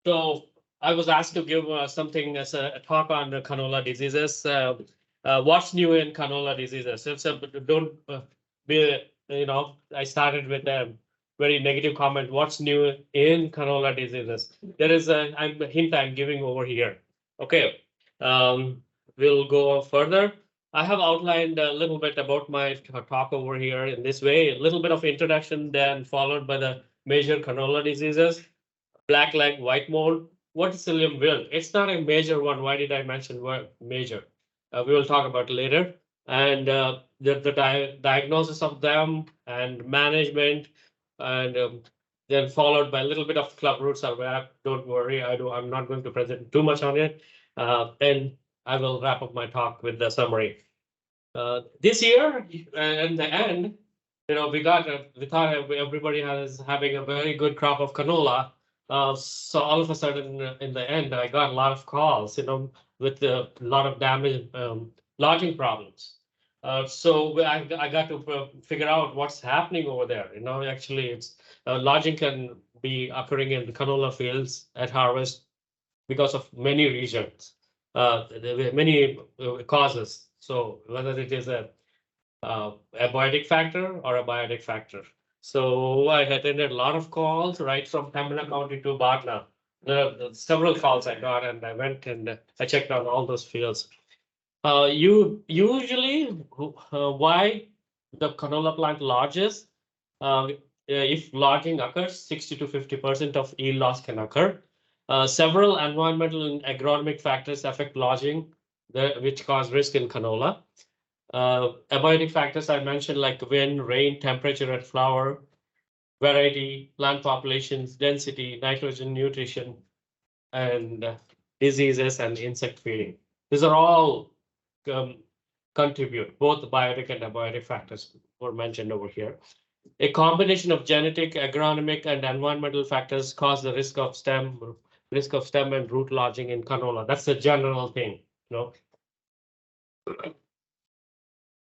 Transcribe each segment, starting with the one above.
So I was asked to give something as a talk on the canola diseases. What's new in canola diseases? Don't be, I started with a very negative comment. What's new in canola diseases? There is a hint I'm giving over here. Okay, we'll go further. I have outlined a little bit about my talk over here in this way, a little bit of introduction, then followed by the major canola diseases. Black leg, white mold, verticillium wilt. It's not a major one. Why did I mention major? We will talk about later. And the diagnosis of them and management, and then followed by a little bit of club roots or wrap. Don't worry, I'm not going to present too much on it. And I will wrap up my talk with the summary. This year, in the end, we thought everybody was having a very good crop of canola. So all of a sudden, in the end, I got a lot of calls, with a lot of damage, lodging problems. So I got to figure out what's happening over there. Actually, it's lodging can be occurring in the canola fields at harvest because of many reasons. There were many causes. So whether it is a abiotic factor or a biotic factor. So I attended a lot of calls right from Pembina County to Bhadna. Several calls I got, and I went and I checked out all those fields. You usually why the canola plant lodges? If lodging occurs, 60 to 50% of yield loss can occur. Several environmental and agronomic factors affect lodging, which cause risk in canola. Abiotic factors I mentioned, like wind, rain, temperature at flower, variety, plant populations, density, nitrogen, nutrition, and diseases and insect feeding. These are all contribute. Both the biotic and abiotic factors were mentioned over here. A combination of genetic, agronomic, and environmental factors cause the risk of stem and root lodging in canola. That's the general thing,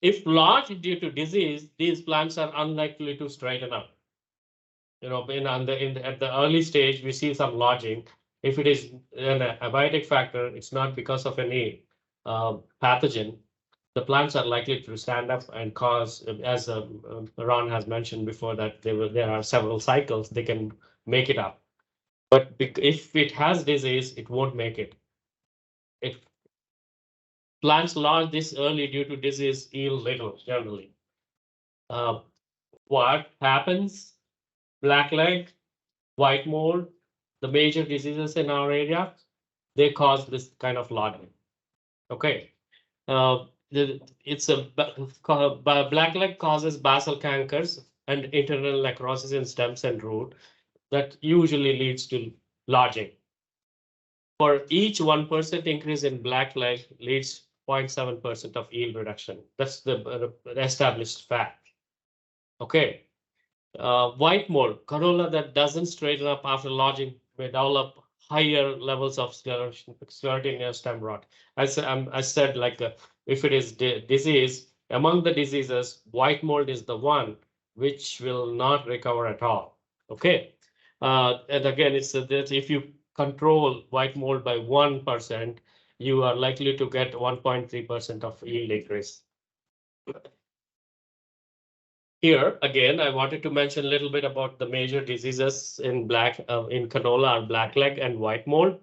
If lodged due to disease, these plants are unlikely to straighten up. At the early stage, we see some lodging. If it is an abiotic factor, it's not because of any pathogen. The plants are likely to stand up and cause, as Ron has mentioned before, that there are several cycles they can make it up. But if it has disease, it won't make it. If plants lodge this early due to disease, yield little generally. What happens? Blackleg, white mold, the major diseases in our area, they cause this kind of lodging. Okay. It's a blackleg causes basal cankers and internal necrosis in stems and root that usually leads to lodging. For each 1% increase in blackleg leads 0.7% of yield reduction. That's the established fact. Okay. White mold, canola that doesn't straighten up after lodging may develop higher levels of sclerotinia stem rot. I said, like, if it is disease, among the diseases, white mold is the one which will not recover at all. Okay. And again, it's that if you control white mold by 1%, you are likely to get 1.3% of yield increase. Here, again, I wanted to mention a little bit about the major diseases in canola are blackleg and white mold.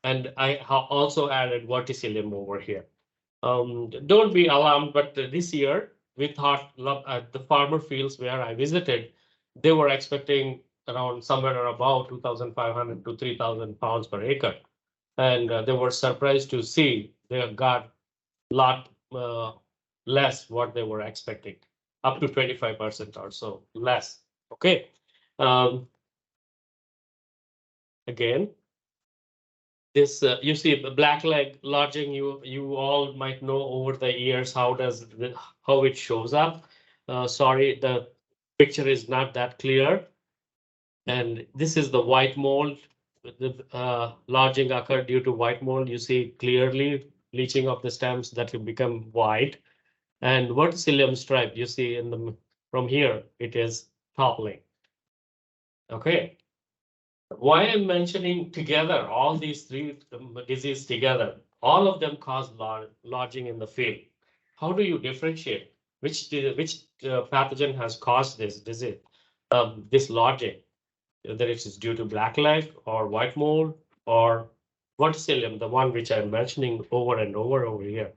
And I also added verticillium over here. Don't be alarmed, but this year we thought at the farmer fields where I visited, they were expecting around somewhere about 2,500 to 3,000 pounds per acre. And they were surprised to see they got a lot less what they were expecting, up to 25% or so less. Okay. Again, this you see blackleg lodging. You all might know over the years how it shows up. Sorry, the picture is not that clear. And this is the white mold. The lodging occurred due to white mold. You see clearly bleaching of the stems that will become white. And verticillium stripe, you see from here, it is toppling. Okay. Why I'm mentioning together all these three diseases together, all of them cause lodging in the field. How do you differentiate which pathogen has caused this disease, this lodging? Whether it is due to black leg or white mold or verticillium, the one which I'm mentioning over and over here.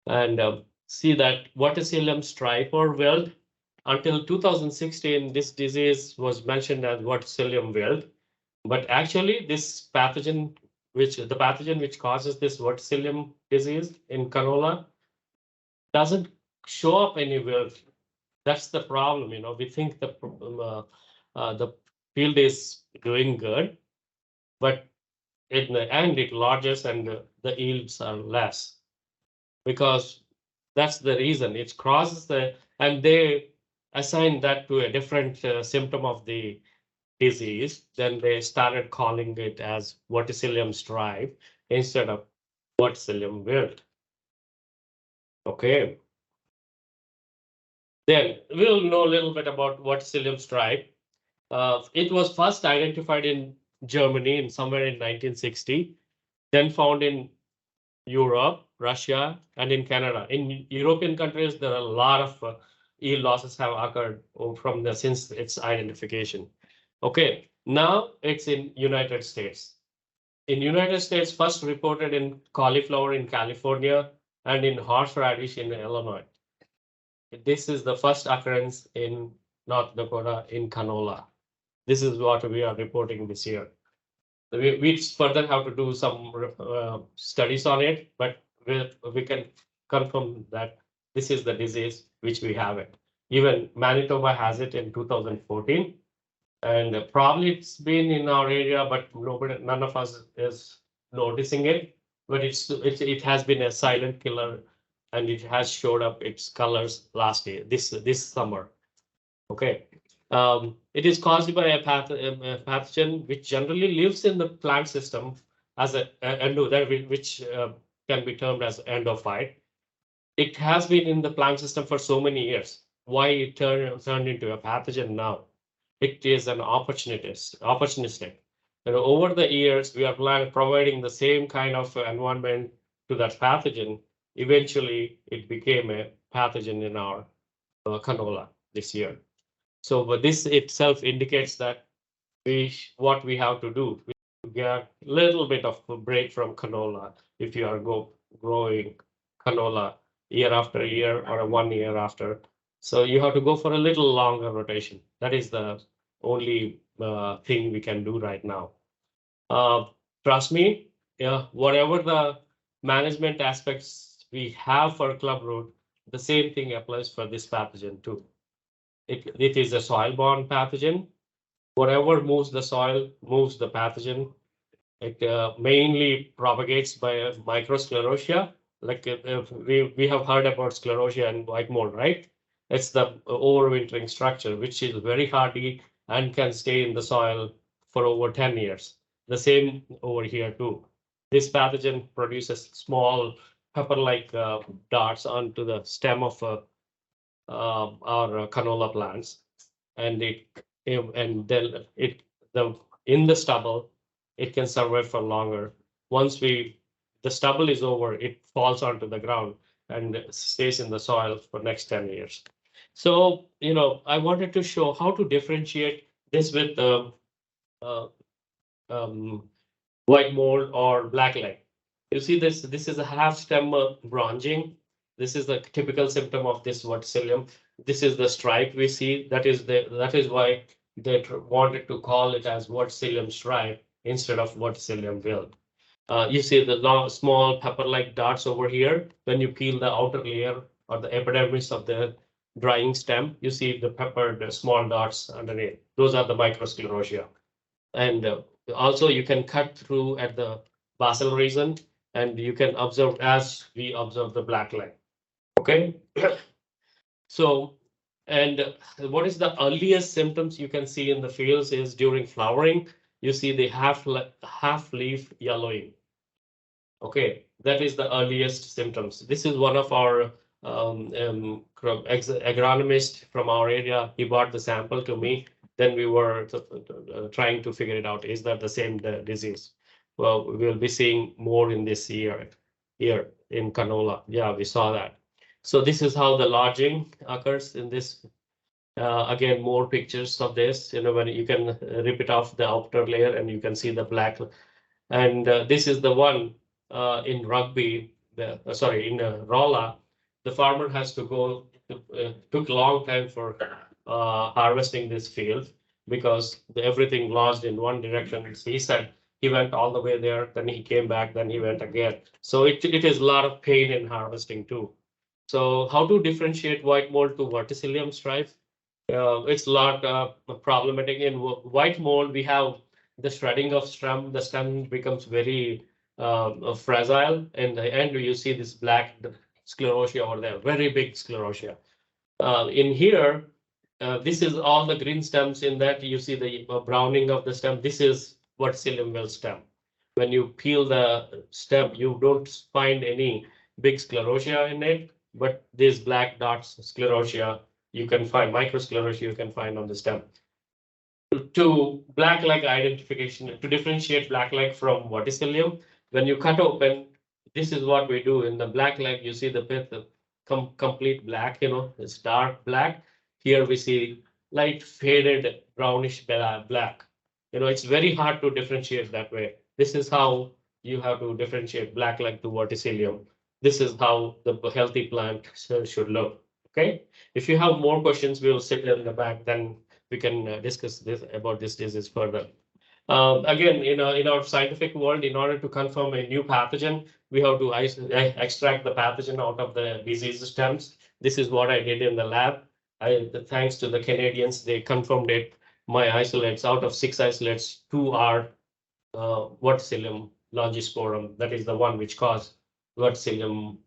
And see that verticillium stripe or welt, until 2016, this disease was mentioned as verticillium welt. But actually, this pathogen, the pathogen which causes this verticillium disease in canola, doesn't show up anywhere. That's the problem. We think the field is doing good, but in the end, it lodges and the yields are less, because that's the reason. It crosses and they assign that to a different symptom of the disease. Then they started calling it as verticillium stripe instead of verticillium wilt. Okay. Then we'll know a little bit about verticillium stripe. It was first identified in Germany in somewhere in 1960, then found in Europe, Russia, and in Canada. In European countries, there are a lot of yield losses have occurred since its identification. Okay, now it's in United States. In United States, first reported in cauliflower in California and in horseradish in Illinois. This is the first occurrence in North Dakota in canola. This is what we are reporting this year. We further have to do some studies on it, but we can confirm that this is the disease which we have it. Even Manitoba has it in 2014, and probably it's been in our area, but none of us is noticing it. But it has been a silent killer, and it has showed up its colors last year, this summer. Okay. It is caused by a pathogen which generally lives in the plant system as which can be termed as endophyte. It has been in the plant system for so many years. Why it turned into a pathogen now? It is an opportunistic. Over the years, we are providing the same kind of environment to that pathogen. Eventually, it became a pathogen in our canola this year. So, but this itself indicates that what we have to do, we get a little bit of a break from canola if you are growing canola year after year or 1 year after. So you have to go for a little longer rotation. That is the only thing we can do right now. Trust me, yeah, whatever the management aspects we have for clubroot, the same thing applies for this pathogen too. It is a soil-borne pathogen. Whatever moves the soil moves the pathogen. It mainly propagates by microsclerotia. Like we have heard about sclerotia and white mold, right? It's the overwintering structure, which is very hardy and can stay in the soil for over 10 years. The same over here too. This pathogen produces small pepper-like darts onto the stem of our canola plants, and in the stubble it can survive for longer. Once the stubble is over, it falls onto the ground and stays in the soil for next 10 years. So I wanted to show how to differentiate this with uh, um, white mold or black leg. You see this is a half stem bronzing. This is the typical symptom of this verticillium. This is the stripe we see. That is why they wanted to call it as verticillium stripe instead of verticillium wilt. You see the long, small pepper-like dots over here. When you peel the outer layer or the epidermis of the drying stem, you see the small dots underneath. Those are the microsclerotia. And also you can cut through at the basal region, and you can observe as we observe the black leg. Okay. So, and what is the earliest symptoms you can see in the fields is during flowering. You see the half leaf yellowing. Okay, that is the earliest symptoms. This is one of our agronomist from our area. He brought the sample to me, then we were trying to figure it out. Is that the same disease? Well, we will be seeing more in this year here in canola. Yeah, we saw that. So this is how the lodging occurs in this. Again, more pictures of this. When you can rip it off the outer layer and you can see the black. And this is the one in Rugby. Sorry, in Rolla, the farmer has to go. Took a long time for harvesting this field because everything lodged in one direction. He said he went all the way there, then he came back, then he went again. So it is a lot of pain in harvesting too. So how to differentiate white mold to verticillium strife? It's a lot problematic. In white mold, we have the shredding of stem. The stem becomes very fragile, and the end you see this black sclerotia over there, very big sclerotia. In here, this is all the green stems. In that you see the browning of the stem. This is verticillium well stem. When you peel the stem, you don't find any big sclerotia in it, but these black dots, sclerotia, you can find microsclerotia you can find on the stem. To black leg identification, to differentiate black leg from verticillium, when you cut open, this is what we do. In the black leg, you see the pith, complete black, it's dark black. Here we see light faded brownish black. It's very hard to differentiate that way. This is how you have to differentiate black leg to verticillium. This is how the healthy plant should look. Okay. If you have more questions, we will sit in the back. Then we can discuss this about this disease further. Again, in our scientific world, in order to confirm a new pathogen, we have to extract the pathogen out of the disease stems. This is what I did in the lab. Thanks to the Canadians, they confirmed it. My isolates, out of 6 isolates, 2 are verticillium longisporum. That is the one which caused verticillium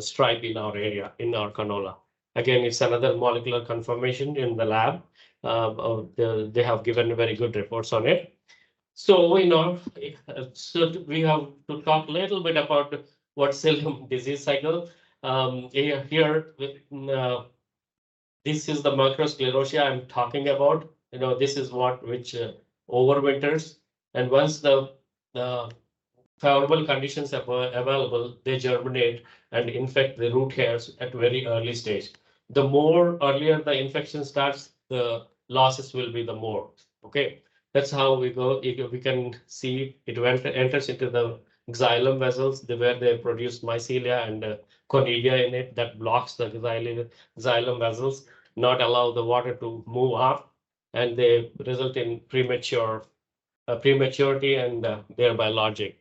stripe in our area, in our canola. Again, it's another molecular confirmation in the lab. They have given very good reports on it. So, so we have to talk a little bit about verticillium disease cycle. Here, this is the microsclerotia I'm talking about. This is which overwinters, and once the favorable conditions are available, they germinate and infect the root hairs at very early stage. The more earlier the infection starts, the losses will be the more. Okay, that's how we go. We can see it enters into the xylem vessels, where they produce mycelia and conidia in it that blocks the xylem vessels, not allow the water to move up, and they result in prematurity and thereby lodging.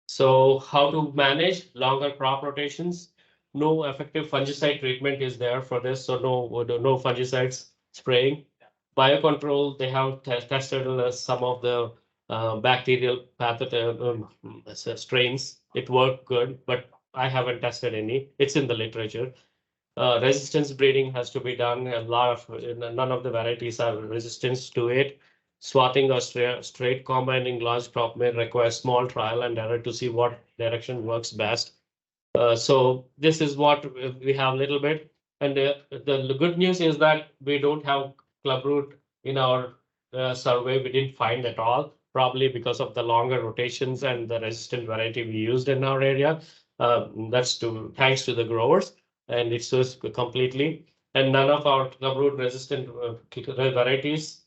So how to manage longer crop rotations? No effective fungicide treatment is there for this, so no fungicides spraying. Biocontrol, they have tested some of the bacterial pathogen strains. It worked good, but I haven't tested any. It's in the literature. Resistance breeding has to be done. None of the varieties are resistant to it. Swathing or straight combining large crop may require small trial and error to see what direction works best. So this is what we have a little bit. And the good news is that we don't have clubroot in our survey. We didn't find at all, probably because of the longer rotations and the resistant variety we used in our area. That's thanks to the growers, and it's just completely. And none of our clubroot resistant varieties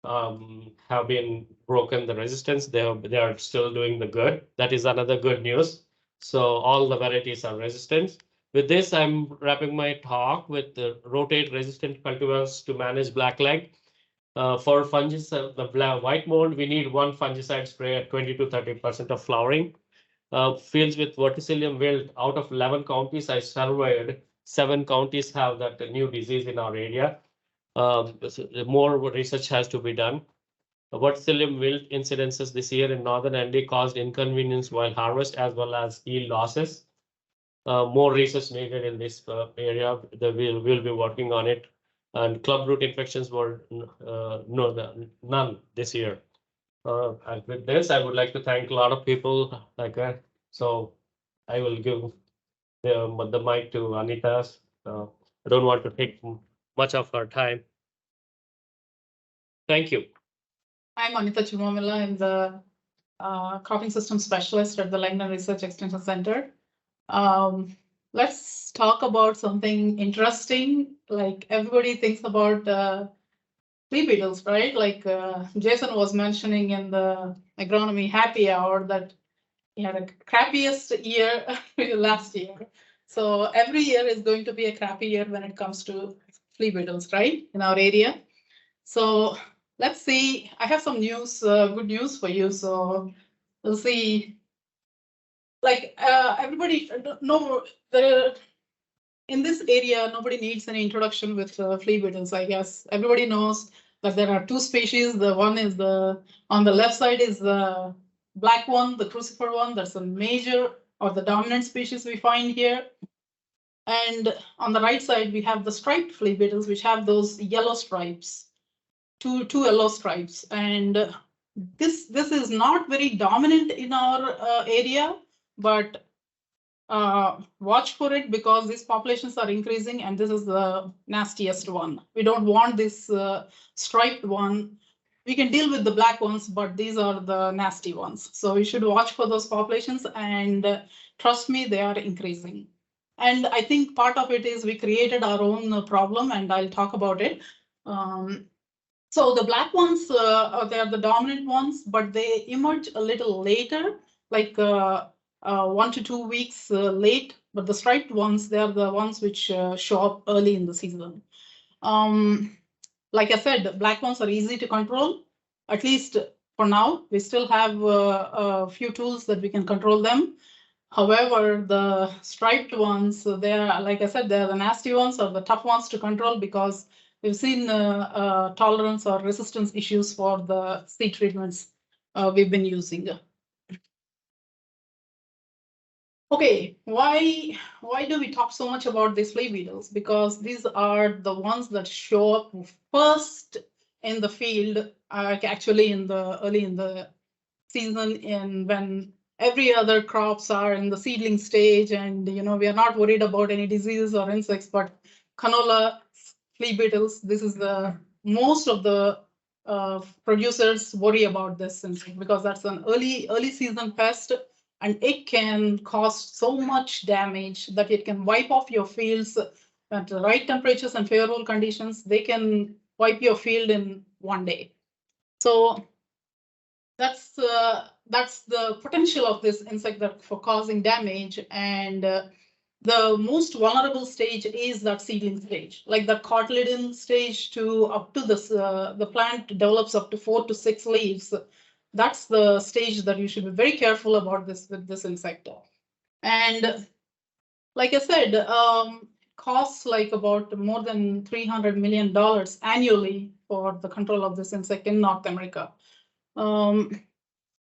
have been broken the resistance. They are still doing the good. That is another good news. So all the varieties are resistant. With this, I'm wrapping my talk with the rotate resistant cultivars to manage blackleg. For fungicide, the white mold, we need one fungicide spray at 20 to 30% of flowering. Fields with verticillium wilt, out of 11 counties I surveyed, 7 counties have that new disease in our area. More research has to be done. Verticillium wilt incidences this year in northern ND caused inconvenience while harvest as well as yield losses. More research needed in this area. We'll be working on it. And clubroot infections were none this year. And with this, I would like to thank a lot of people like that. So I will give the mic to Anitha. I don't want to take much of her time. Thank you. I'm Anitha Chirumamilla. I'm the cropping system specialist at the Langdon Research Extension Center. Let's talk about something interesting. Like everybody thinks about flea beetles, right? Like Jason was mentioning in the agronomy happy hour that he had a crappiest year last year. So every year is going to be a crappy year when it comes to flea beetles, right? In our area. So let's see. I have some news, good news for you. So we'll see. Like everybody, no, the in this area, nobody needs any introduction with flea beetles. I guess everybody knows that there are two species. The one is the on the left side is the black one, the crucifer one. That's a major or the dominant species we find here. And on the right side, we have the striped flea beetles, which have those yellow stripes, two yellow stripes. And this is not very dominant in our area, but watch for it because these populations are increasing and this is the nastiest one. We don't want this striped one. We can deal with the black ones, but these are the nasty ones. So we should watch for those populations and trust me, they are increasing. And I think part of it is we created our own problem and I'll talk about it. So the black ones, they are the dominant ones, but they emerge a little later, like 1 to 2 weeks late. But the striped ones, they are the ones which show up early in the season. Like I said, the black ones are easy to control, at least for now. We still have a few tools that we can control them. However, the striped ones, they are, like I said, they're the nasty ones or the tough ones to control because we've seen tolerance or resistance issues for the seed treatments we've been using. Okay, why do we talk so much about these flea beetles? Because these are the ones that show up first in the field, actually in the early in the season, and when every other crops are in the seedling stage, and we are not worried about any diseases or insects, but canola flea beetles, this is the most of the producers worry about this insect because that's an early season pest and it can cause so much damage that it can wipe off your fields at the right temperatures and favorable conditions. They can wipe your field in one day. So that's the potential of this insect that for causing damage. And the most vulnerable stage is that seedling stage, like the cotyledon stage to up to this, the plant develops up to 4 to 6 leaves. That's the stage that you should be very careful about this with this insect. And like I said, costs like about more than $300 million annually for the control of this insect in North America.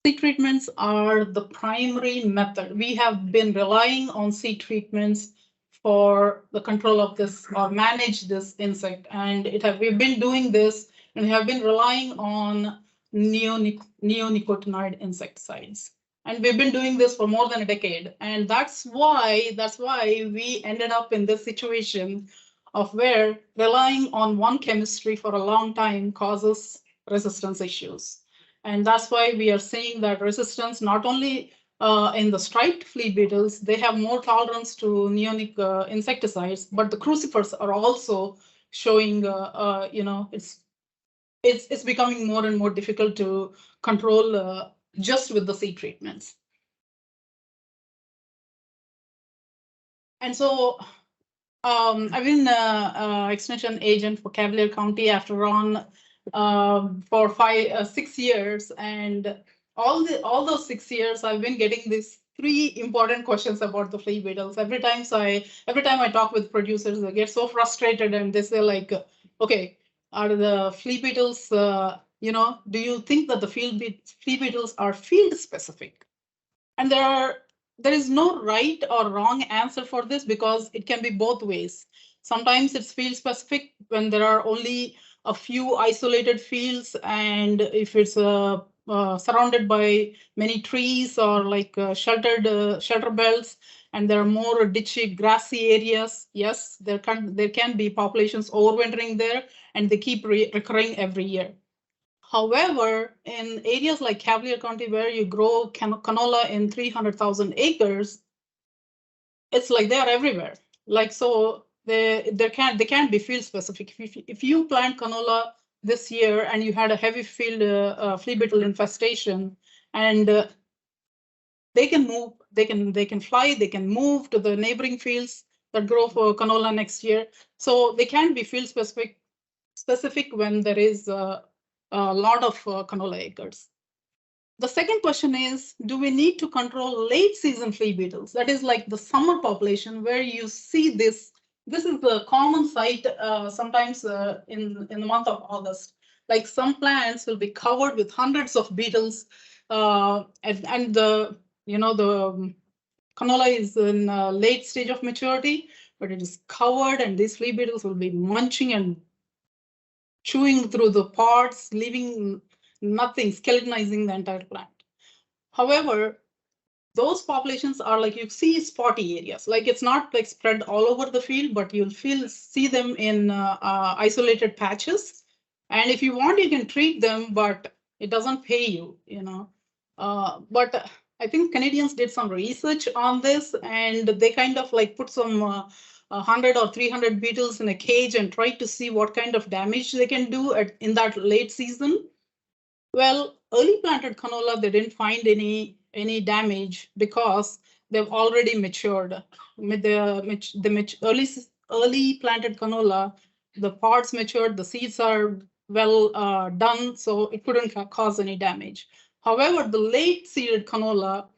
Seed treatments are the primary method. We have been relying on seed treatments for the control of this or manage this insect. And we've been doing this and we have been relying on neonicotinoid insecticides. And we've been doing this for more than a decade. And that's why we ended up in this situation of where relying on one chemistry for a long time causes resistance issues. And that's why we are seeing that resistance not only in the striped flea beetles, they have more tolerance to neonic insecticides, but the crucifers are also showing, it's becoming more and more difficult to control just with the seed treatments. And so I've been an extension agent for Cavalier County after Ron for 6 years, and all those 6 years I've been getting these 3 important questions about the flea beetles. Every time I talk with producers, they get so frustrated and they say like, okay, are the flea beetles, do you think that the flea beetles are field specific? And there is no right or wrong answer for this because it can be both ways. Sometimes it's field specific when there are only a few isolated fields, and if it's surrounded by many trees or like shelter belts, and there are more ditchy, grassy areas, yes, there can be populations overwintering there, and they keep recurring every year. However, in areas like Cavalier County, where you grow canola in 300,000 acres, it's like they are everywhere. Like, so they can't be field specific. If you plant canola this year and you had a heavy field flea beetle infestation, and they can move, they can fly, they can move to the neighboring fields that grow for canola next year. So they can be field specific when there is a lot of canola acres. The second question is, do we need to control late season flea beetles? That is like the summer population where you see this. This is the common sight sometimes in the month of August. Like some plants will be covered with hundreds of beetles, and the canola is in late stage of maturity, but it is covered, and these flea beetles will be munching and chewing through the pods, leaving nothing, skeletonizing the entire plant. However, those populations are like, you see spotty areas, like it's not like spread all over the field, but you'll see them in isolated patches. And if you want, you can treat them, but it doesn't pay you, but I think Canadians did some research on this, and they kind of like put some 100 or 300 beetles in a cage and tried to see what kind of damage they can do in that late season. Well, early planted canola, they didn't find any damage because they've already matured. With the early planted canola, the pods matured, the seeds are well done, so it couldn't cause any damage. However, the late seeded canola,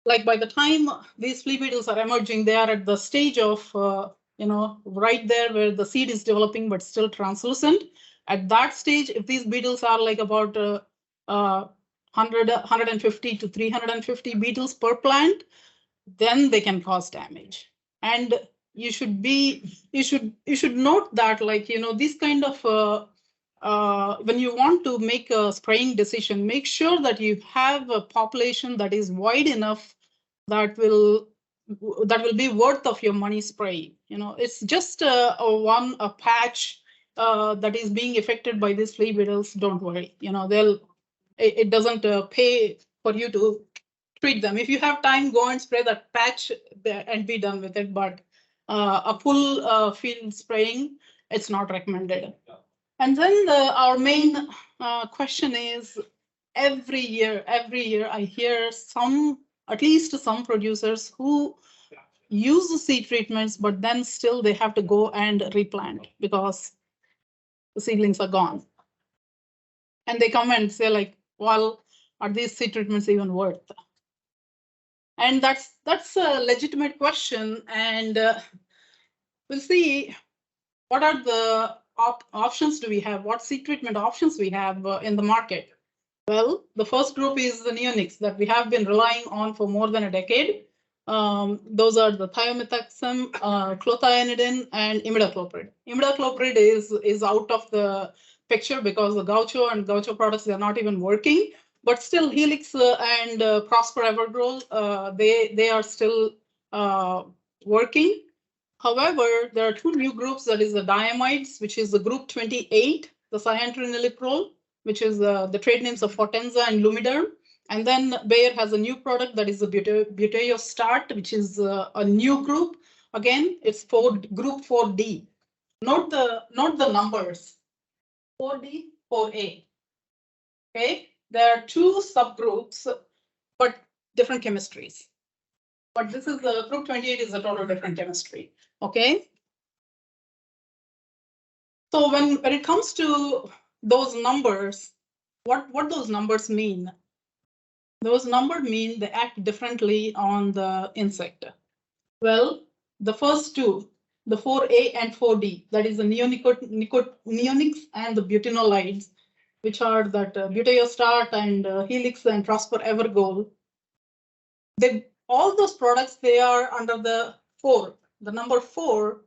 like by the time these flea beetles are emerging, they are at the stage of right there where the seed is developing but still translucent. At that stage, if these beetles are like about 150 to 350 beetles per plant, then they can cause damage. And you should note that, like, these kind of when you want to make a spraying decision, make sure that you have a population that is wide enough that will be worth of your money spraying. It's just a patch that is being affected by these flea beetles. Don't worry. It doesn't pay for you to treat them. If you have time, go and spray that patch and be done with it. But a full field spraying, it's not recommended. And then our main question is, every year I hear at least some producers who use the seed treatments, but then still they have to go and replant because the seedlings are gone. And they come and say like, well, are these seed treatments even worth? And that's a legitimate question. And we'll see what are the options do we have, what seed treatment options we have in the market. Well, the first group is the neonics that we have been relying on for more than a decade. Those are the thiamethoxam, clothianidin, and imidacloprid. Imidacloprid is out of the picture because the Gaucho and Gaucho products, they're not even working. But still, Helix and Prosper Evergrow, they are still working. However, there are two new groups, that is the diamides, which is the group 28, the cyantraniliprole, which is the trade names of Fortenza and Lumiderm. And then Bayer has a new product that is the Buteyostart, which is a new group. Again, it's group 4D. Note the numbers, 4D, 4A. Okay, there are two subgroups, but different chemistries. But this is the group 28 is a total different chemistry. Okay. So when it comes to those numbers, what those numbers mean? Those numbers mean they act differently on the insect. Well, the first two, the 4A and 4D, that is the neonics and the butenolides, which are that Buteyostart and Helix and Prosper Evergold. All those products, they are under the number 4,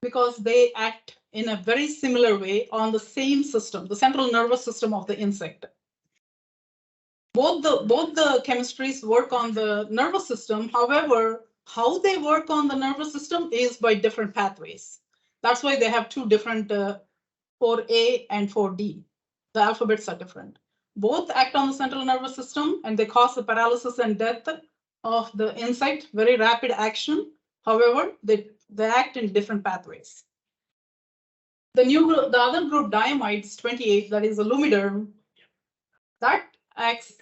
because they act in a very similar way on the same system, the central nervous system of the insect. Both the chemistries work on the nervous system. However, how they work on the nervous system is by different pathways. That's why they have two different 4A and 4D. the alphabets are different. Both act on the central nervous system and they cause the paralysis and death of the insect, very rapid action. However, they act in different pathways. The other group, diamides 28, that is the lumiderm, that acts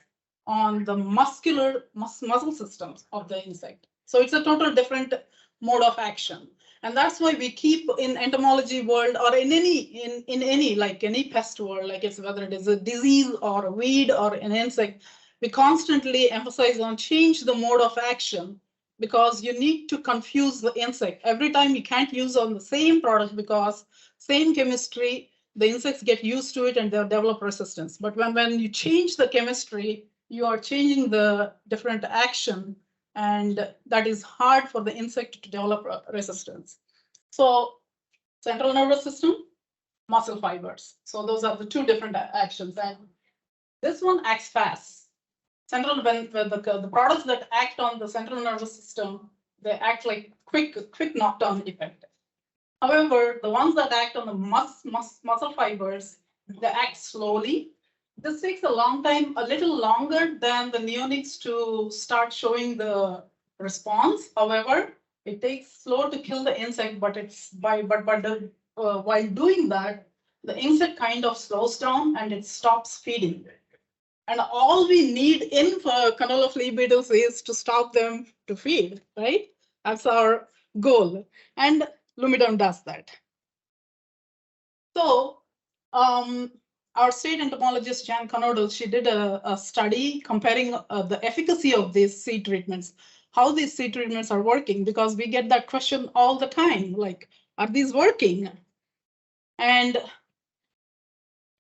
on the muscle systems of the insect. So it's a total different mode of action. And that's why we keep in entomology world or in any like any pest world, like it's whether it is a disease or a weed or an insect, we constantly emphasize on change the mode of action because you need to confuse the insect. Every time you can't use on the same product because same chemistry, the insects get used to it and they'll develop resistance. But when you change the chemistry, you are changing the different action, and that is hard for the insect to develop resistance. So central nervous system, muscle fibers. So those are the two different actions. And this one acts fast. When the products that act on the central nervous system, they act like quick knockdown effect. However, the ones that act on the muscle fibers, they act slowly. This takes a long time, a little longer than the neonics to start showing the response. However, it takes slow to kill the insect, but while doing that, the insect kind of slows down and it stops feeding. And all we need in for canola flea beetles is to stop them to feed, right? That's our goal. And lumiderm does that. So our state entomologist, Jan Conodal, she did a study comparing the efficacy of these seed treatments, how these seed treatments are working, because we get that question all the time, like, are these working? And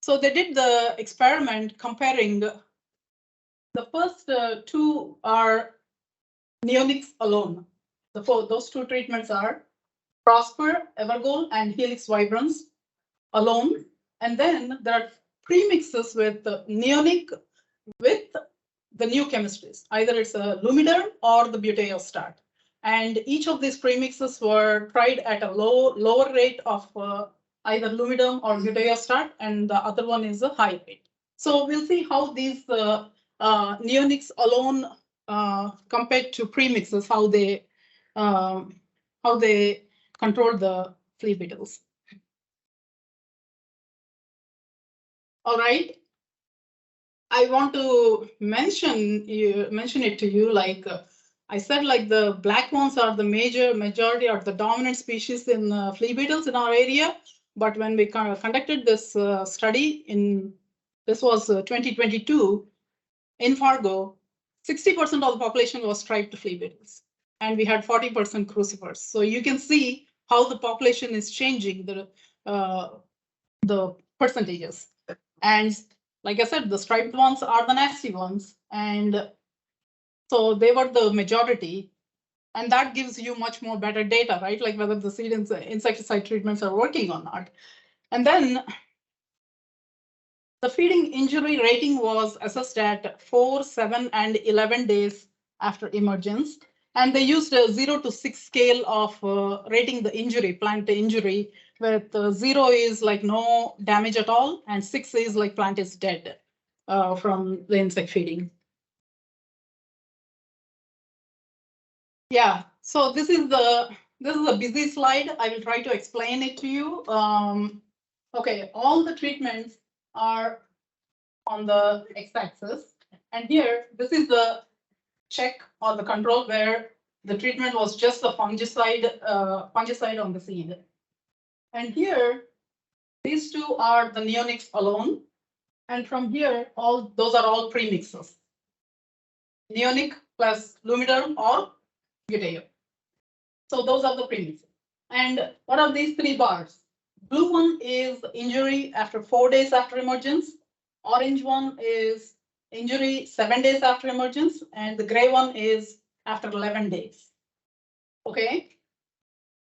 so they did the experiment comparing the first two are neonics alone. Those two treatments are Prosper, Evergold, and Helix vibrans alone. And then there are premixes with neonic with the new chemistries. Either it's a lumiderm or the buteostat. And each of these premixes were tried at a lower rate of either lumiderm or buteostat, and the other one is a high rate. So we'll see how these neonics alone compared to premixes, how they control the flea beetles. All right. I want to mention it to you, like I said, like the black ones are the majority or the dominant species in flea beetles in our area. But when we conducted this study this was 2022 in Fargo, 60% of the population was striped to flea beetles, and we had 40% crucifers. So you can see how the population is changing the percentages. And like I said, the striped ones are the nasty ones. And so they were the majority. And that gives you much more better data, right? Like whether the seed insecticide treatments are working or not. And then the feeding injury rating was assessed at 4, 7, and 11 days after emergence. And they used a 0 to 6 scale of rating the injury, plant injury, with 0 is like no damage at all, and 6 is like plant is dead from the insect feeding. Yeah, so this is a busy slide. I will try to explain it to you. Okay, all the treatments are on the x-axis, and here this is the check or the control where the treatment was just the fungicide on the seed. And here, these two are the neonics alone. And from here, those are all premixes. Neonic plus lumiderm or buteo. So those are the premixes. And what are these 3 bars? Blue one is injury after 4 days after emergence. Orange one is injury 7 days after emergence, and the gray one is after 11 days. Okay.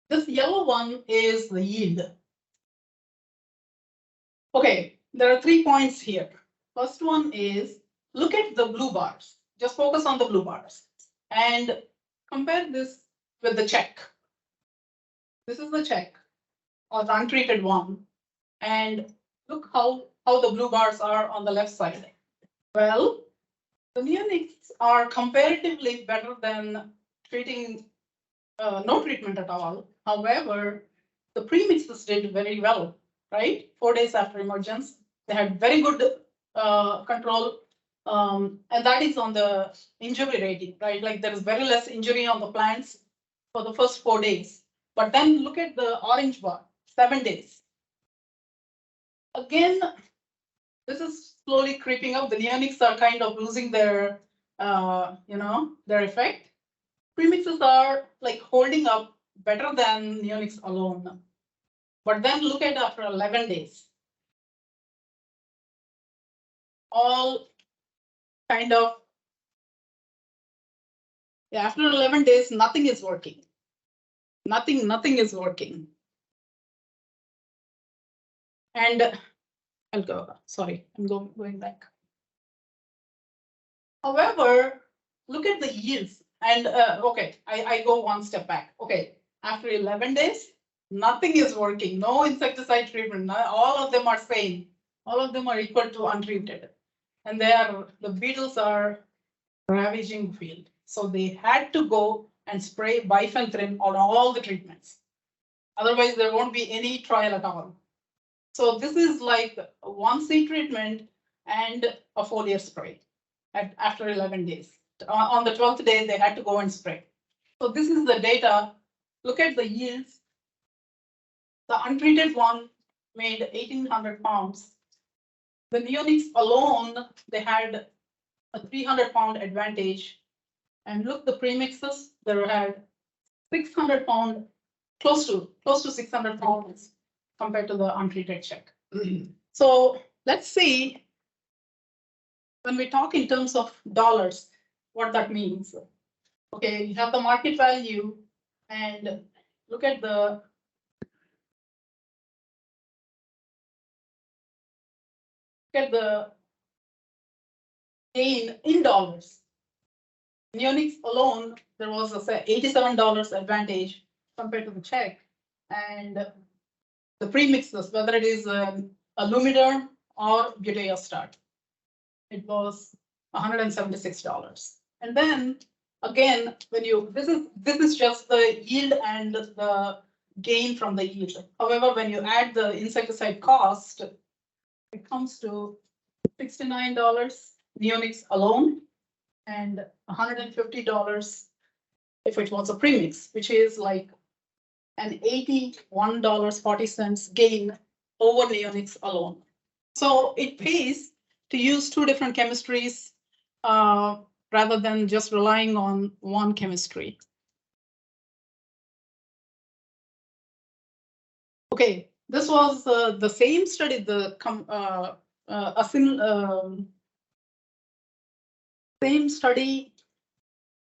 This yellow one is the yield. Okay, there are 3 points here. First one is look at the blue bars. Just focus on the blue bars and compare this with the check. This is the check or the untreated one. And look how how the blue bars are on the left side. Well, the neonics are comparatively better than treating no treatment at all. However, the premixes did very well, right? 4 days after emergence, they had very good control, and that is on the injury rating, right? Like there is very less injury on the plants for the first 4 days. But then look at the orange bar, 7 days. Again, this is slowly creeping up. The neonics are kind of losing their, their effect. Premixes are like holding up better than neonics alone. But then look at after 11 days. All kind of, yeah, after 11 days, nothing is working. Nothing is working. And I'll go, sorry, I'm going back. However, look at the yields. And okay, I go one step back. Okay, after 11 days, nothing is working. No insecticide treatment. All of them are same. All of them are equal to untreated. And the beetles are ravaging the field. So they had to go and spray bifenthrin on all the treatments. Otherwise, there won't be any trial at all. So this is like a 1C treatment and a foliar spray after 11 days. On the 12th day, they had to go and spray. So this is the data. Look at the yields. The untreated one made 1,800 pounds. The neonics alone, they had a 300-pound advantage. And look, the premixes, they had 600 pound, close to 600 pounds compared to the untreated check. So let's see, when we talk in terms of dollars, what that means. Okay, you have the market value and look at the gain in dollars. Neonics alone, there was a $87 advantage compared to the check, and the premixes, whether it is a Lumiderm or Buteostat, it was $176. And then again, when you this is just the yield and the gain from the yield. However, when you add the insecticide cost, it comes to $69 neonics alone and $150 if it was a premix, which is like an $81.40 gain over neonics alone. So it pays to use two different chemistries rather than just relying on one chemistry. Okay, this was the same study, same study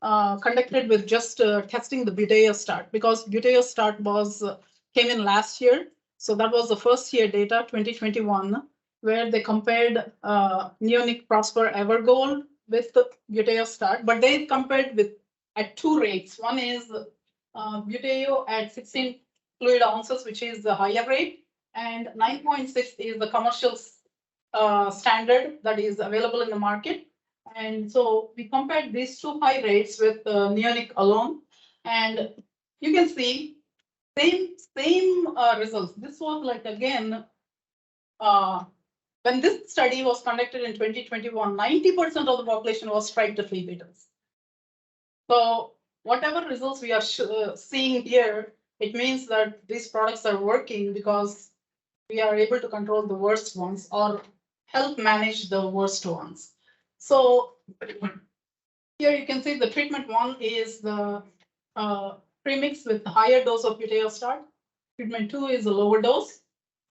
conducted with just testing the Buteostat, because Buteostat came in last year. So that was the first year data, 2021, where they compared Neonic Prosper Evergold with the Buteostat, but they compared with at two rates. One is Buteo at 16 fluid ounces, which is the higher rate, and 9.6 is the commercial standard that is available in the market. And so we compared these two high rates with Neonic alone, and you can see same results. This was like, again, when this study was conducted in 2021, 90% of the population was striped flea beetles. So whatever results we are seeing here, it means that these products are working because we are able to control the worst ones or help manage the worst ones. So here you can see the treatment one is the premix with the higher dose of Buteostat. Treatment two is a lower dose.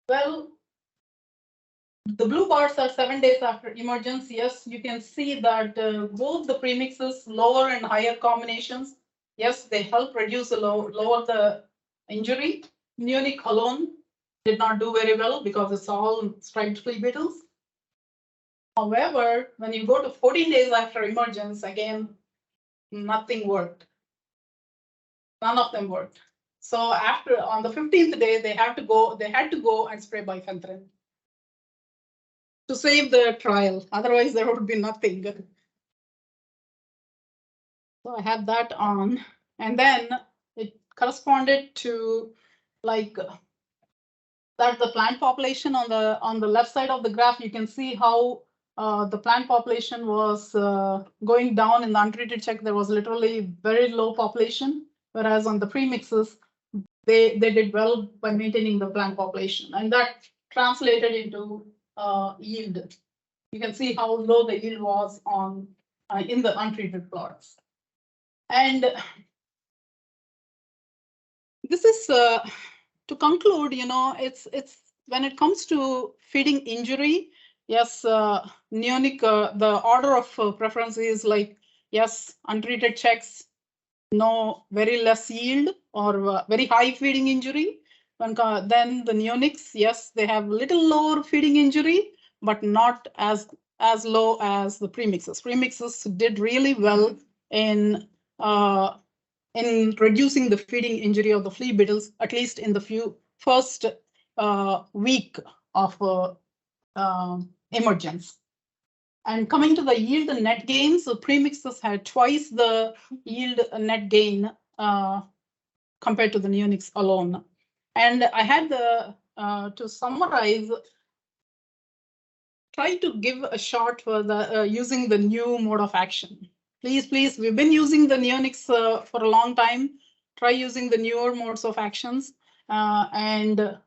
Well, the blue bars are 7 days after emergence. Yes, you can see that both the premixes, lower and higher combinations, yes, they help reduce the lower the injury. Neonic alone did not do very well because it's all striped flea beetles. However, when you go to 14 days after emergence, again, nothing worked. None of them worked. So on the 15th day, they had to go and spray bifenthrin. to save the trial. Otherwise, there would be nothing. So I have that on, and then it corresponded to like that the plant population on the left side of the graph. You can see how the plant population was going down in the untreated check. There was literally very low population, whereas on the premixes, they did well by maintaining the plant population, and that translated into yield. You can see how low the yield was on in the untreated plots. And this is to conclude, it's when it comes to feeding injury, yes, neonic, the order of preference is like, yes, untreated checks, no, very less yield or very high feeding injury. Then the neonics, yes, they have little lower feeding injury, but not as low as the premixes. Premixes did really well in reducing the feeding injury of the flea beetles, at least in the first week of emergence. And coming to the yield and net gain, so premixes had twice the yield net gain compared to the neonics alone. And I had to summarize, try to give a shot for the using the new mode of action. Please, we've been using the neonics for a long time. Try using the newer modes of actions. And the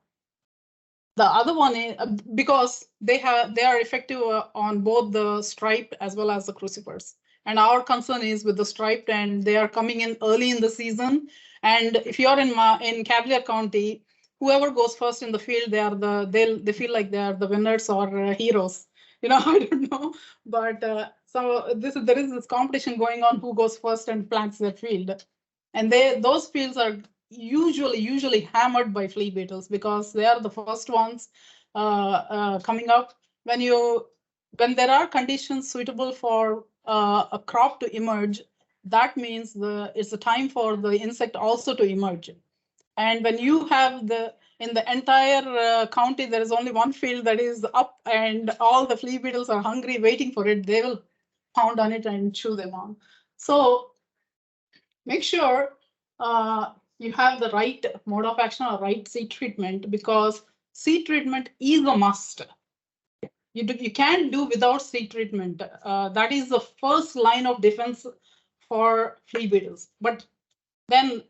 other one is because they are effective on both the striped as well as the crucifers. And our concern is with the striped, and they are coming in early in the season. And if you're in Cavalier County, whoever goes first in the field, they feel like they are the winners or heroes. I don't know, but so there is this competition going on who goes first and plants their field, and those fields are usually hammered by flea beetles because they are the first ones coming up. When there are conditions suitable for a crop to emerge, that means it's a time for the insect also to emerge. And when you have in the entire county, there is only one field that is up, and all the flea beetles are hungry, waiting for it, they will pound on it and chew them on. So make sure you have the right mode of action or right seed treatment, because seed treatment is a must. You can't do without seed treatment. That is the first line of defense for flea beetles. But then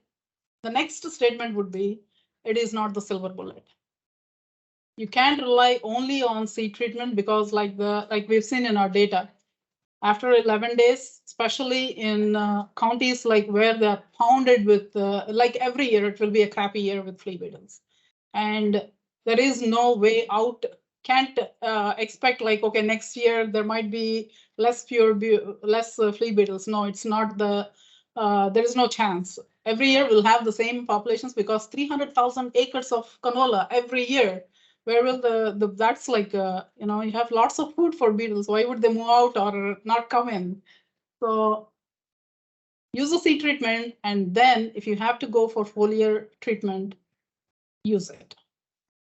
the next statement would be, it is not the silver bullet. You can't rely only on seed treatment because like we've seen in our data, after 11 days, especially in counties like where they're pounded with, like every year, it will be a crappy year with flea beetles. And there is no way out. Can't expect like, okay, next year there might be less flea beetles. No, it's not there is no chance. Every year we'll have the same populations because 300,000 acres of canola every year. Where will that's like, you have lots of food for beetles. Why would they move out or not come in? So use a seed treatment, and then if you have to go for foliar treatment, use it.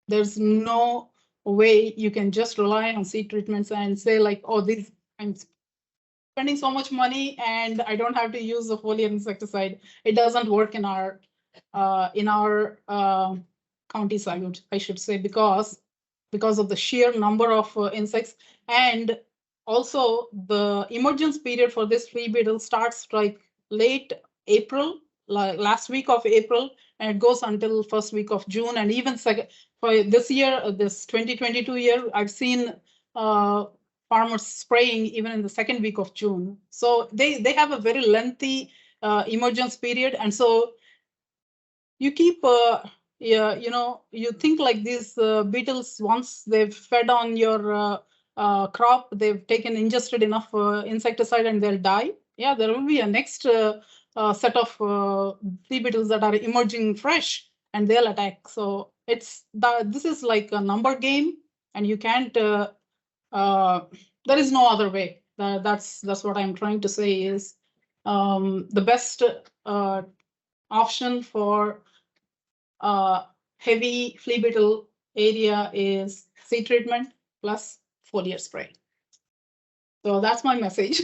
There's no way you can just rely on seed treatments and say like, oh, I'm spending so much money and I don't have to use the foliar insecticide. It doesn't work in our counties, I should say, because of the sheer number of insects, and also the emergence period for this flea beetle starts like late April, last week of April, and it goes until first week of June. And even for this year, this 2022 year, I've seen farmers spraying even in the second week of June. So they have a very lengthy emergence period, and so you keep you think like these beetles, once they've fed on your crop, they've ingested enough insecticide and they'll die. Yeah, there will be a next set of flea beetles that are emerging fresh and they'll attack. So this is like a number game, and you can't. There is no other way. That's what I'm trying to say is the best option for heavy flea beetle area is seed treatment plus foliar spray. So that's my message.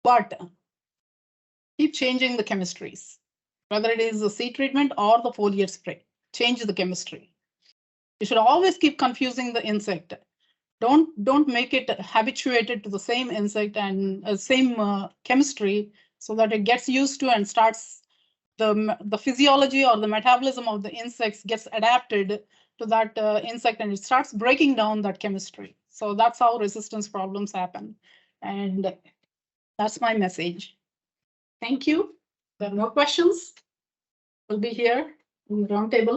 But keep changing the chemistries, whether it is the seed treatment or the foliar spray. Change the chemistry. You should always keep confusing the insect. Don't make it habituated to the same insect and same chemistry, so that it gets used to and starts the physiology or the metabolism of the insects gets adapted to that insect, and it starts breaking down that chemistry. So that's how resistance problems happen. And that's my message. Thank you. There are no questions. We'll be here in the round table.